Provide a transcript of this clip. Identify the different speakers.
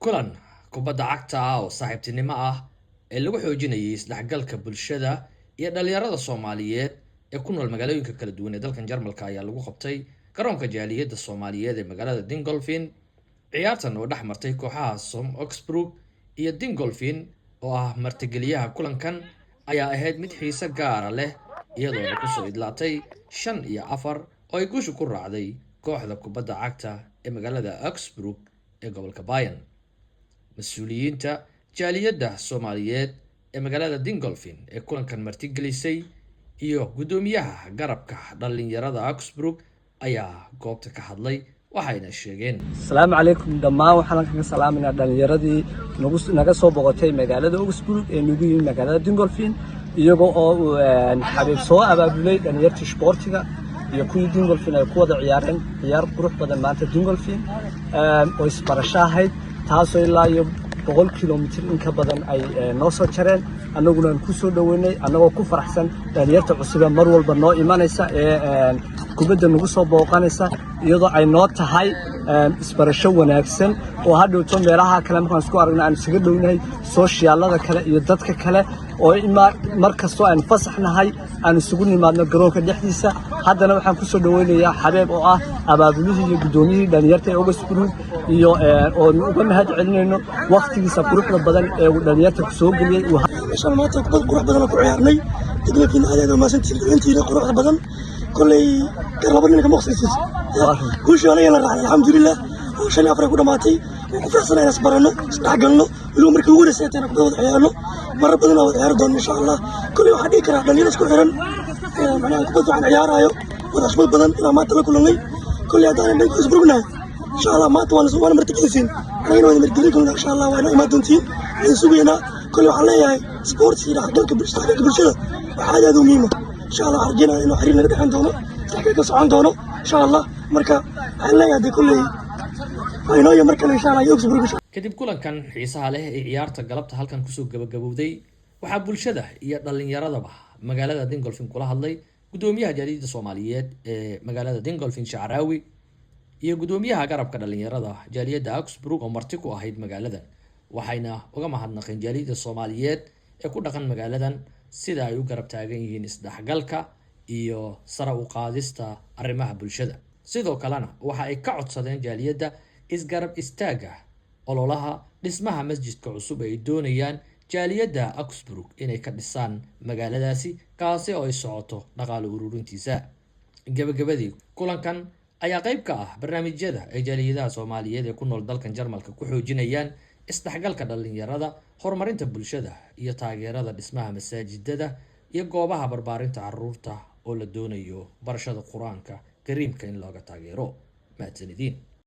Speaker 1: kulan kubadda cagta ah oo saaxiibtinimo ah ee lagu xoojinayay isdhexgalka bulshada iyo dhalinyarada Soomaaliyeed ee ku nool magaalooyinka kala duwan ee dalkan Jarmalka ayaa lagu qabtay garoonka jaaliyadda Soomaaliyeed ee magaalada Dingolfin. ciyaartan oo dhex martay kooxaha Som Oxbrook iyo Dingolfin oo ah martigeliyaha kulankan ayaa ahayd mid xiiso gaar ah leh iyadoo ku soo idlaatay 5-4 oo ay guusha ku raacday kooxda kubadda cagta ee magaalada Oxbrook ee gobolka Bayern. mas'uuliyiinta jaaliyadda Soomaaliyeed ee magaalada Dingolfin ee kulankan martigelisay iyo gudoomiyaha garabka dhalinyarada Oxbrook ayaa goobta ka hadlay waxayna sheegeen
Speaker 2: السلام عليكم دمان waxaan kaga salaaminaa dhalinyaradii naga soo boqotay magaalada Oxbrook ee nagu yimid magaalada Dingolfin iyagoo oo xabiib soo abaabulay dhalinyarta sportiga iyo kuwii Dingolfin ay ku wada ciyaareen ciyaar qurux badan maanta Dingolfin oo isbarashahayd taasoo ilaa iyo 100 kilomitir in ka badan ay noo soo jareen annaguna ku soo dhaweynay annagoo ku faraxsan dhalinyarta cusub mar walba noo imanaysa ee kubadda nagu soo booqanaysa iyadoo ay noo tahay isbarasho wanaagsan oo hadhowto meelaha kale markaan isku aragna aan isaga dhownahay socialada kale iyo dadka kale oo markastoo aan fasaxnahay aan isugu nimaadno garoonka dhexdiisa. haddana waxaan ku soo dhaweynayaa xabeeb oo ah abaabulihii iyo gudoomiyihii dhalinyarta ee Oxbrook iyo oo uga mahad celinayno waqtigiisa quruxda badan ee uu dhalinyarta ku soo galiyay
Speaker 3: maanta kubad qurux badan oo ku ciyaarnay Dingolfin aad ma santiintiina quruxda badan kulay garabadina ka maqsaysid guusha la raacay alxamdulillah oo shan afar ku dhamaatay ku faraxsanahay isbarano isdhexgalno loo markii ugu horeysay ku wada ciyaarno mar badan oo ciyaar doon insha Allah kulay waxa dhigi karaa dhalinyarada isku xiran macnaha kubadda aan ciyaarayo wada shaqo badan ila maanta la kulanay kulay hadaan dhanka Oxbrookna insha Allah maanta waan martigiisin ayna wada martigiisin insha Allah waana imaan doontiin in sugeena kulay waxa leeyahay sportiga dalka bulshada waxa aad u muhiim ah insha Allah arjina inuu xiriir naga dhaxan doono saxka socon doono insha Allah marka aan leeyahay kulay ayna iyo markale insha Allah Oxbrook
Speaker 1: kadib kulankan xiisaha leh ee ciyaarta galabta halkan ku soo gabagabowday waxaa bulshada iyo dhalinyaradaba magaalada Dingolfin kula hadlay gudoomiyaha jaaliyadda Soomaaliyeed ee magaalada Dingolfin Shacrawi iyo gudoomiyaha garabka dhalinyarada jaaliyadda Oxbrook oo marti ku ahayd magaaladan waxayna uga mahadnaqeen jaaliyadda Soomaaliyeed ee ku dhaqan magaaladan sida ay u garab taagan yihiin isdhexgalka iyo sare u qaadista arrimaha bulshada. sidoo kalena waxa ay ka codsadeen jaaliyadda isgarab istaaga ololaha dhismaha masjidka cusub ay doonayaan jaaliyadda Oxbrook inay ka dhisaan magaaladaasi kaasi oo ay socoto dhaqaale ururintiisa. gabagabadii kulankan ayaa qayb ka ah barnaamijyada ay jaaliyadaha Soomaaliyeed ee ku nool dalkan Jarmalka ku xoojinayaan isdhexgalka dhalinyarada, horumarinta bulshada iyo taageerada dhismaha masaajidada iyo goobaha barbaarinta carruurta oo la doonayo barashada Quraanka Kariimka in looga taageero. mahadsanidin.